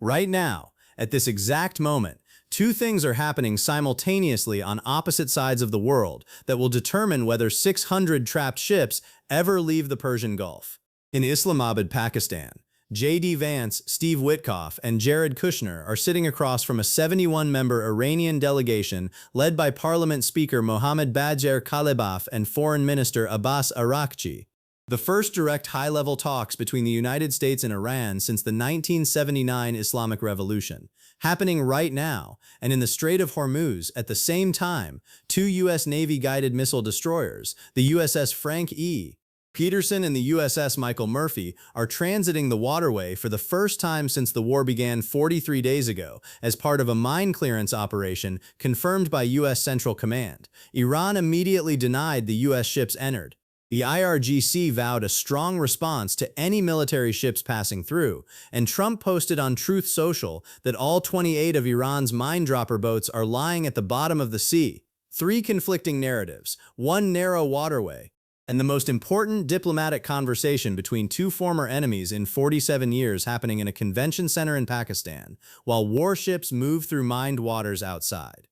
Right now, at this exact moment, two things are happening simultaneously on opposite sides of the world that will determine whether 600 trapped ships ever leave the Persian Gulf. In Islamabad, Pakistan, J.D. Vance, Steve Witkoff, and Jared Kushner are sitting across from a 71-member Iranian delegation led by Parliament Speaker Mohammad Bagher Khalibaf and Foreign Minister Abbas Araghchi. The first direct high-level talks between the United States and Iran since the 1979 Islamic Revolution, happening right now, and in the Strait of Hormuz at the same time, two U.S. Navy-guided missile destroyers, the USS Frank E. Peterson and the USS Michael Murphy, are transiting the waterway for the first time since the war began 43 days ago as part of a mine clearance operation confirmed by U.S. Central Command. Iran immediately denied the U.S. ships entered. The IRGC vowed a strong response to any military ships passing through, and Trump posted on Truth Social that all 28 of Iran's mine-dropper boats are lying at the bottom of the sea. Three conflicting narratives, one narrow waterway, and the most important diplomatic conversation between two former enemies in 47 years happening in a convention center in Pakistan, while warships move through mined waters outside.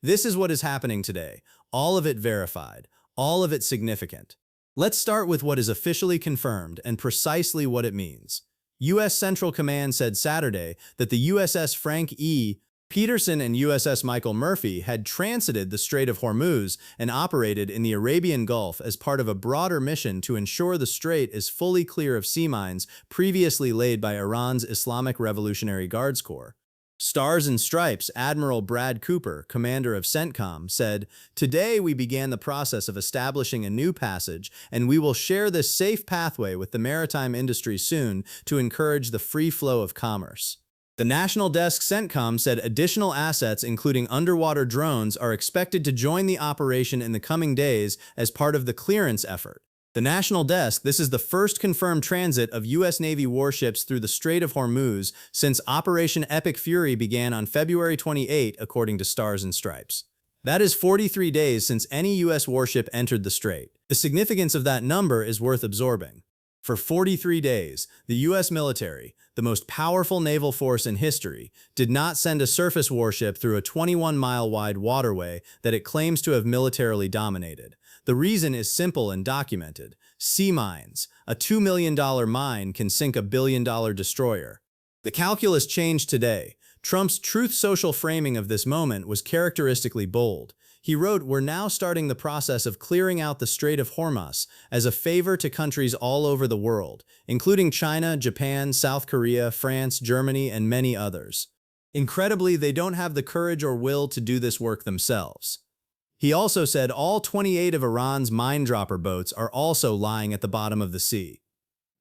This is what is happening today, all of it verified, all of it significant. Let's start with what is officially confirmed and precisely what it means. U.S. Central Command said Saturday that the USS Frank E. Peterson and USS Michael Murphy had transited the Strait of Hormuz and operated in the Arabian Gulf as part of a broader mission to ensure the strait is fully clear of sea mines previously laid by Iran's Islamic Revolutionary Guards Corps. Stars and Stripes Admiral Brad Cooper, commander of CENTCOM, said, "Today we began the process of establishing a new passage, and we will share this safe pathway with the maritime industry soon to encourage the free flow of commerce." The National Desk CENTCOM said additional assets, including underwater drones, are expected to join the operation in the coming days as part of the clearance effort. The National Desk, this is the first confirmed transit of U.S. Navy warships through the Strait of Hormuz since Operation Epic Fury began on February 28, according to Stars and Stripes. That is 43 days since any U.S. warship entered the strait. The significance of that number is worth absorbing. For 43 days, the U.S. military, the most powerful naval force in history, did not send a surface warship through a 21-mile-wide waterway that it claims to have militarily dominated. The reason is simple and documented. Sea mines. A $2 million mine can sink a billion-dollar destroyer. The calculus changed today. Trump's Truth Social framing of this moment was characteristically bold. He wrote, "We're now starting the process of clearing out the Strait of Hormuz as a favor to countries all over the world, including China, Japan, South Korea, France, Germany, and many others." Incredibly, they don't have the courage or will to do this work themselves. He also said all 28 of Iran's mine-dropper boats are also lying at the bottom of the sea.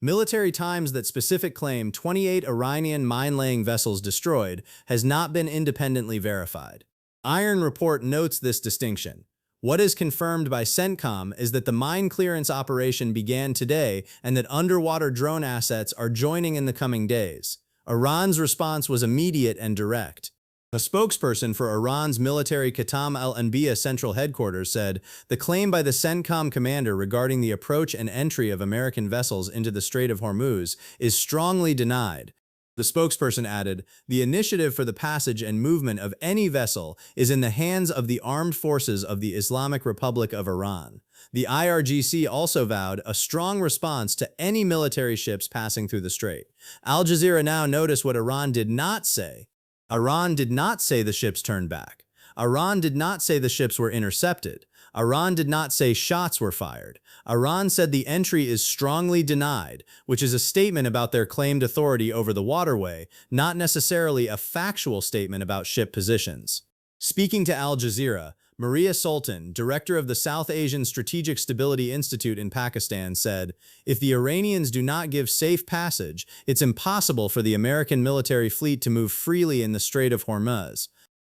Military Times that specific claim 28 Iranian mine-laying vessels destroyed has not been independently verified. Iron Report notes this distinction. What is confirmed by CENTCOM is that the mine clearance operation began today and that underwater drone assets are joining in the coming days. Iran's response was immediate and direct. A spokesperson for Iran's military Qatam al-Anbiya Central Headquarters said, "The claim by the CENTCOM commander regarding the approach and entry of American vessels into the Strait of Hormuz is strongly denied." The spokesperson added, "The initiative for the passage and movement of any vessel is in the hands of the armed forces of the Islamic Republic of Iran." The IRGC also vowed a strong response to any military ships passing through the strait. Al Jazeera Now noticed what Iran did not say. Iran did not say the ships turned back. Iran did not say the ships were intercepted. Iran did not say shots were fired. Iran said the entry is strongly denied, which is a statement about their claimed authority over the waterway, not necessarily a factual statement about ship positions. Speaking to Al Jazeera, Maria Sultan, director of the South Asian Strategic Stability Institute in Pakistan, said, "If the Iranians do not give safe passage, it's impossible for the American military fleet to move freely in the Strait of Hormuz."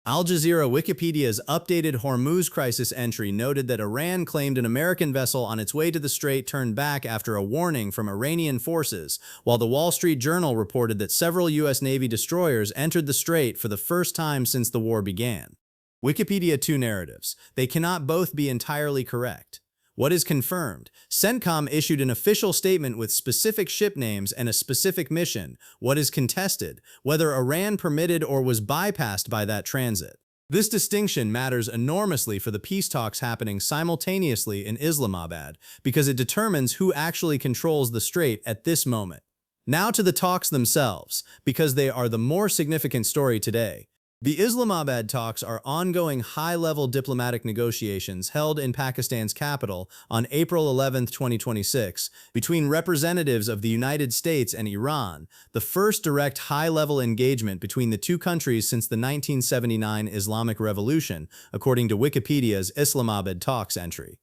Al Jazeera Wikipedia's updated Hormuz crisis entry noted that Iran claimed an American vessel on its way to the strait turned back after a warning from Iranian forces, while the Wall Street Journal reported that several U.S. Navy destroyers entered the strait for the first time since the war began. Wikipedia two narratives. They cannot both be entirely correct. What is confirmed? CENTCOM issued an official statement with specific ship names and a specific mission. What is contested? Whether Iran permitted or was bypassed by that transit. This distinction matters enormously for the peace talks happening simultaneously in Islamabad because it determines who actually controls the strait at this moment. Now to the talks themselves, because they are the more significant story today. The Islamabad talks are ongoing high-level diplomatic negotiations held in Pakistan's capital on April 11, 2026, between representatives of the United States and Iran, the first direct high-level engagement between the two countries since the 1979 Islamic Revolution, according to Wikipedia's Islamabad talks entry.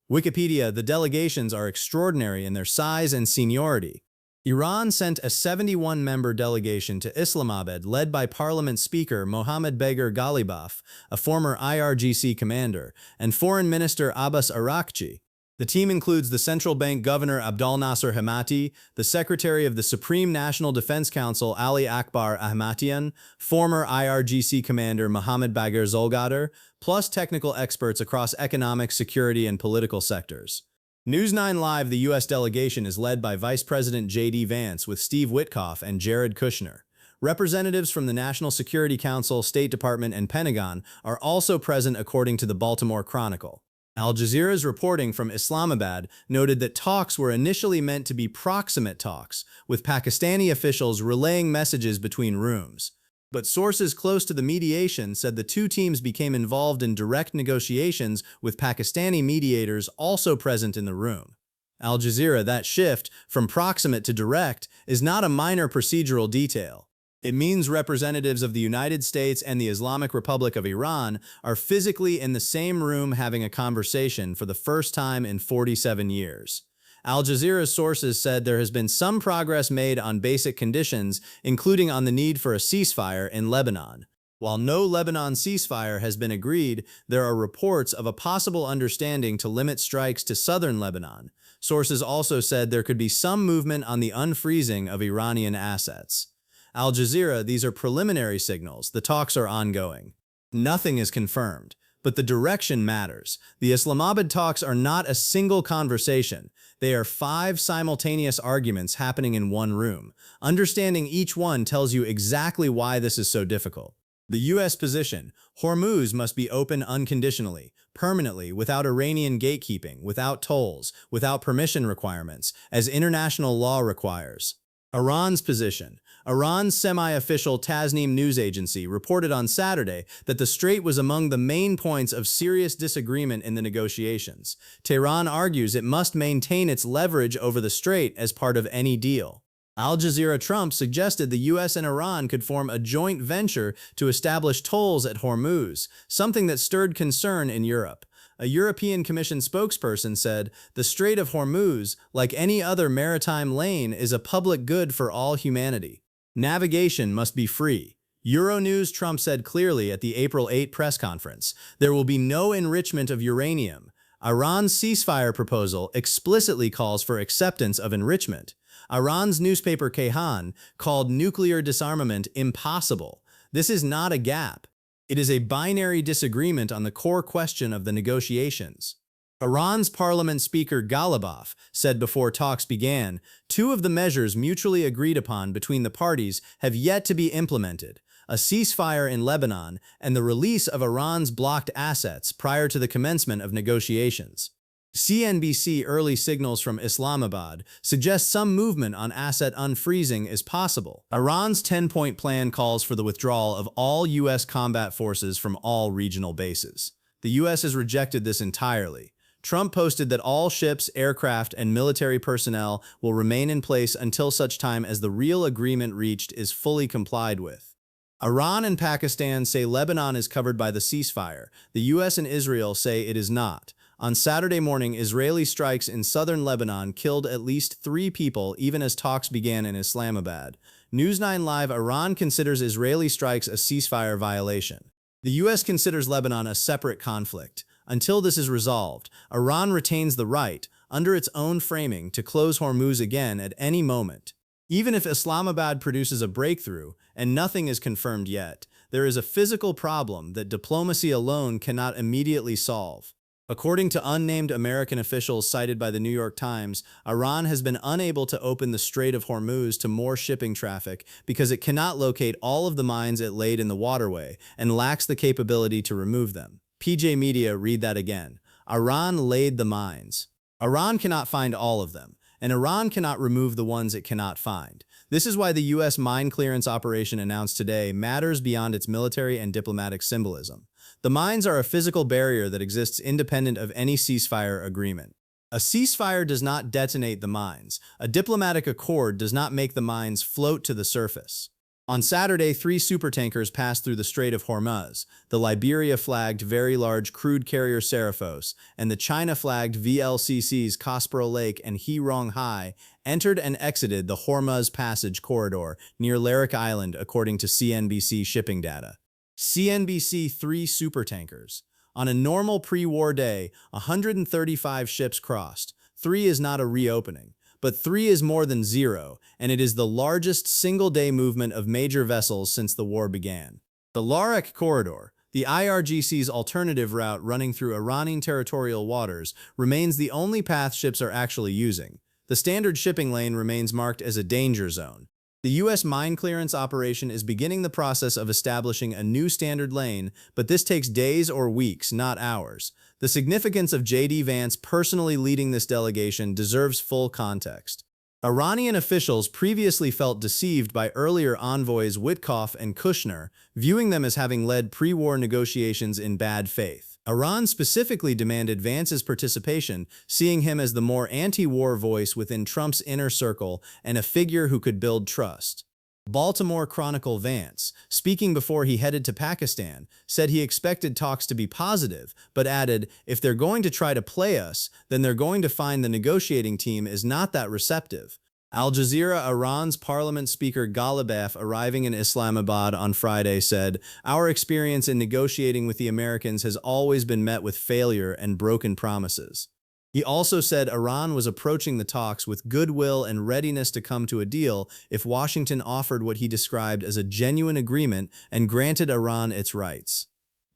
Wikipedia, the delegations are extraordinary in their size and seniority. Iran sent a 71-member delegation to Islamabad led by Parliament Speaker Mohammad Bagher Ghalibaf, a former IRGC commander, and Foreign Minister Abbas Araghchi. The team includes the Central Bank Governor Abdel Nasser Hemati, the Secretary of the Supreme National Defense Council Ali Akbar Ahmatian, former IRGC Commander Mohammad Bagher Zolgadar, plus technical experts across economic, security, and political sectors. News 9 Live, the U.S. delegation is led by Vice President J.D. Vance with Steve Witkoff and Jared Kushner. Representatives from the National Security Council, State Department, and Pentagon are also present according to the Baltimore Chronicle. Al Jazeera's reporting from Islamabad noted that talks were initially meant to be proximate talks, with Pakistani officials relaying messages between rooms. But sources close to the mediation said the two teams became involved in direct negotiations with Pakistani mediators also present in the room. Al Jazeera, that shift from proximate to direct is not a minor procedural detail. It means representatives of the United States and the Islamic Republic of Iran are physically in the same room having a conversation for the first time in 47 years. Al Jazeera's sources said there has been some progress made on basic conditions, including on the need for a ceasefire in Lebanon. While no Lebanon ceasefire has been agreed, there are reports of a possible understanding to limit strikes to southern Lebanon. Sources also said there could be some movement on the unfreezing of Iranian assets. Al Jazeera, these are preliminary signals. The talks are ongoing. Nothing is confirmed, but the direction matters. The Islamabad talks are not a single conversation. They are 5 simultaneous arguments happening in one room. Understanding each one tells you exactly why this is so difficult. The U.S. position: Hormuz must be open unconditionally, permanently, without Iranian gatekeeping, without tolls, without permission requirements, as international law requires. Iran's position: Iran's semi-official Tasnim news agency reported on Saturday that the strait was among the main points of serious disagreement in the negotiations. Tehran argues it must maintain its leverage over the strait as part of any deal. Al Jazeera Trump suggested the U.S. and Iran could form a joint venture to establish tolls at Hormuz, something that stirred concern in Europe. A European Commission spokesperson said, "The Strait of Hormuz, like any other maritime lane, is a public good for all humanity. Navigation must be free." Euronews Trump said clearly at the April 8 press conference, "There will be no enrichment of uranium." Iran's ceasefire proposal explicitly calls for acceptance of enrichment. Iran's newspaper Kayhan called nuclear disarmament impossible. This is not a gap. It is a binary disagreement on the core question of the negotiations. Iran's parliament speaker Ghalibaf said before talks began, 2 of the measures mutually agreed upon between the parties have yet to be implemented: a ceasefire in Lebanon and the release of Iran's blocked assets prior to the commencement of negotiations. CNBC early signals from Islamabad suggest some movement on asset unfreezing is possible. Iran's 10-point plan calls for the withdrawal of all U.S. combat forces from all regional bases. The U.S. has rejected this entirely. Trump posted that all ships, aircraft, and military personnel will remain in place until such time as the real agreement reached is fully complied with. Iran and Pakistan say Lebanon is covered by the ceasefire. The U.S. and Israel say it is not. On Saturday morning, Israeli strikes in southern Lebanon killed at least 3 people even as talks began in Islamabad. News 9 Live: Iran considers Israeli strikes a ceasefire violation. The U.S. considers Lebanon a separate conflict. Until this is resolved, Iran retains the right, under its own framing, to close Hormuz again at any moment. Even if Islamabad produces a breakthrough, and nothing is confirmed yet, there is a physical problem that diplomacy alone cannot immediately solve. According to unnamed American officials cited by the New York Times, Iran has been unable to open the Strait of Hormuz to more shipping traffic because it cannot locate all of the mines it laid in the waterway and lacks the capability to remove them. PJ Media read that again. Iran laid the mines. Iran cannot find all of them, and Iran cannot remove the ones it cannot find. This is why the U.S. mine clearance operation announced today matters beyond its military and diplomatic symbolism. The mines are a physical barrier that exists independent of any ceasefire agreement. A ceasefire does not detonate the mines. A diplomatic accord does not make the mines float to the surface. On Saturday, 3 supertankers passed through the Strait of Hormuz. The Liberia-flagged Very Large Crude Carrier Seraphos and the China-flagged VLCCs Kosporo Lake and He Rong Hai entered and exited the Hormuz Passage corridor near Larik Island, according to CNBC shipping data. CNBC 3 supertankers. On a normal pre-war day, 135 ships crossed. 3 is not a reopening. But 3 is more than 0, and it is the largest single-day movement of major vessels since the war began. The Larik Corridor, the IRGC's alternative route running through Iranian territorial waters, remains the only path ships are actually using. The standard shipping lane remains marked as a danger zone. The U.S. mine clearance operation is beginning the process of establishing a new standard lane, but this takes days or weeks, not hours. The significance of J.D. Vance personally leading this delegation deserves full context. Iranian officials previously felt deceived by earlier envoys Witkoff and Kushner, viewing them as having led pre-war negotiations in bad faith. Iran specifically demanded Vance's participation, seeing him as the more anti-war voice within Trump's inner circle and a figure who could build trust. Baltimore Chronicle Vance, speaking before he headed to Pakistan, said he expected talks to be positive, but added, "If they're going to try to play us, then they're going to find the negotiating team is not that receptive." Al Jazeera Iran's Parliament Speaker Ghalibaf, arriving in Islamabad on Friday, said, "Our experience in negotiating with the Americans has always been met with failure and broken promises." He also said Iran was approaching the talks with goodwill and readiness to come to a deal if Washington offered what he described as a genuine agreement and granted Iran its rights.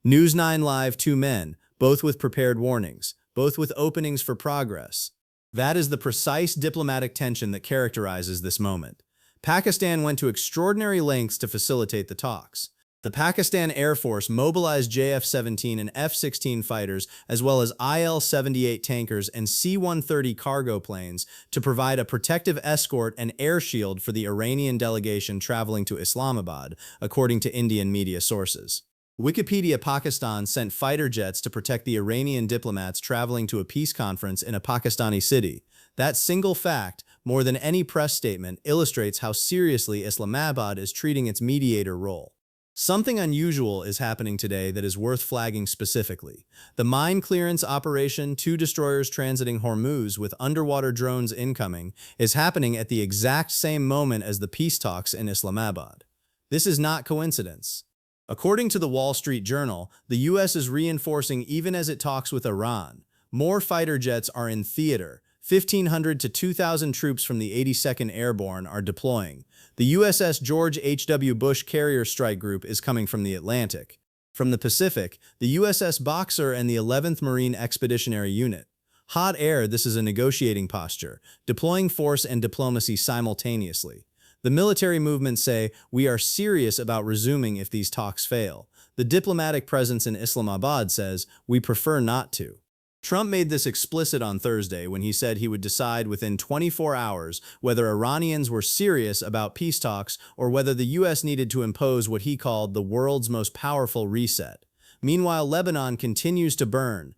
News 9 Live 2 men, both with prepared warnings, both with openings for progress. That is the precise diplomatic tension that characterizes this moment. Pakistan went to extraordinary lengths to facilitate the talks. The Pakistan Air Force mobilized JF-17 and F-16 fighters, as well as IL-78 tankers and C-130 cargo planes, to provide a protective escort and air shield for the Iranian delegation traveling to Islamabad, according to Indian media sources. Wikipedia Pakistan sent fighter jets to protect the Iranian diplomats traveling to a peace conference in a Pakistani city. That single fact, more than any press statement, illustrates how seriously Islamabad is treating its mediator role. Something unusual is happening today that is worth flagging specifically. The mine clearance operation, 2 destroyers transiting Hormuz with underwater drones incoming, is happening at the exact same moment as the peace talks in Islamabad. This is not coincidence. According to the Wall Street Journal, the U.S. is reinforcing even as it talks with Iran. More fighter jets are in theater. 1,500 to 2,000 troops from the 82nd Airborne are deploying. The USS George H.W. Bush Carrier Strike Group is coming from the Atlantic. From the Pacific, the USS Boxer and the 11th Marine Expeditionary Unit. Hot air, this is a negotiating posture, deploying force and diplomacy simultaneously. The military movements say, "We are serious about resuming if these talks fail." The diplomatic presence in Islamabad says, "We prefer not to." Trump made this explicit on Thursday when he said he would decide within 24 hours whether Iranians were serious about peace talks or whether the U.S. needed to impose what he called the world's most powerful reset. Meanwhile, Lebanon continues to burn.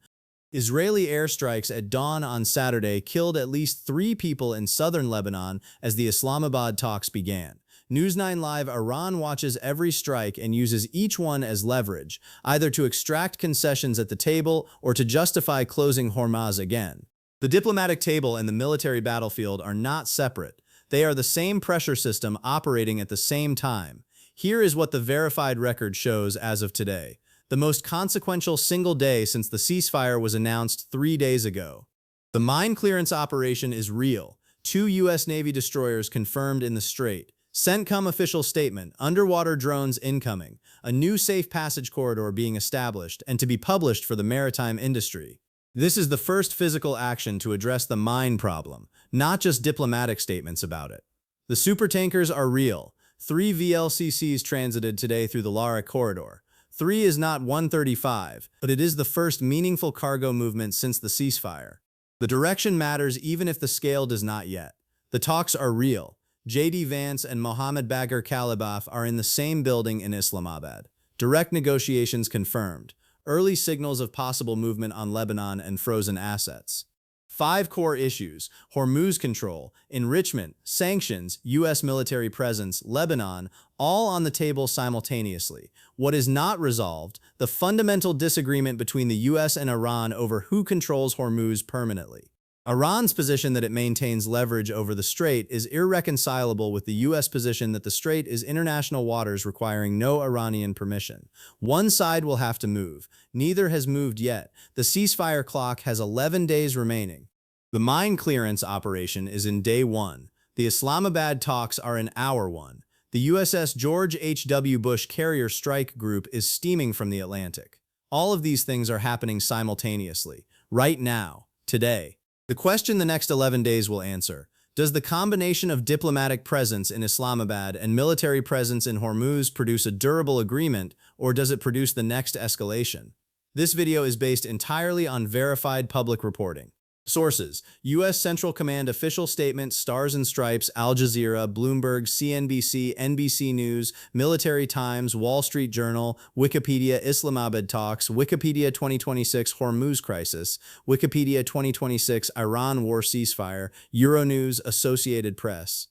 Israeli airstrikes at dawn on Saturday killed at least 3 people in southern Lebanon as the Islamabad talks began. News 9 Live Iran watches every strike and uses each one as leverage, either to extract concessions at the table or to justify closing Hormuz again. The diplomatic table and the military battlefield are not separate. They are the same pressure system operating at the same time. Here is what the verified record shows as of today. The most consequential single day since the ceasefire was announced 3 days ago. The mine clearance operation is real. 2 U.S. Navy destroyers confirmed in the Strait. CENTCOM official statement, underwater drones incoming, a new safe passage corridor being established and to be published for the maritime industry. This is the first physical action to address the mine problem, not just diplomatic statements about it. The supertankers are real. 3 VLCCs transited today through the Lara corridor. 3 is not 135, but it is the first meaningful cargo movement since the ceasefire. The direction matters even if the scale does not yet. The talks are real. J.D. Vance and Mohammed Bagher Khalibaf are in the same building in Islamabad. Direct negotiations confirmed. Early signals of possible movement on Lebanon and frozen assets. 5 core issues: Hormuz control, enrichment, sanctions, U.S. military presence, Lebanon, all on the table simultaneously. What is not resolved: the fundamental disagreement between the U.S. and Iran over who controls Hormuz permanently. Iran's position that it maintains leverage over the strait is irreconcilable with the U.S. position that the strait is international waters requiring no Iranian permission. One side will have to move. Neither has moved yet. The ceasefire clock has 11 days remaining. The mine clearance operation is in day 1. The Islamabad talks are in hour 1. The USS George H.W. Bush Carrier Strike Group is steaming from the Atlantic. All of these things are happening simultaneously, right now, today. The question the next 11 days will answer: does the combination of diplomatic presence in Islamabad and military presence in Hormuz produce a durable agreement, or does it produce the next escalation? This video is based entirely on verified public reporting. Sources: U.S. Central Command official statement, Stars and Stripes, Al Jazeera, Bloomberg, CNBC, NBC News, Military Times, Wall Street Journal, Wikipedia, Islamabad Talks, Wikipedia 2026 Hormuz Crisis, Wikipedia 2026 Iran War Ceasefire, Euronews, Associated Press.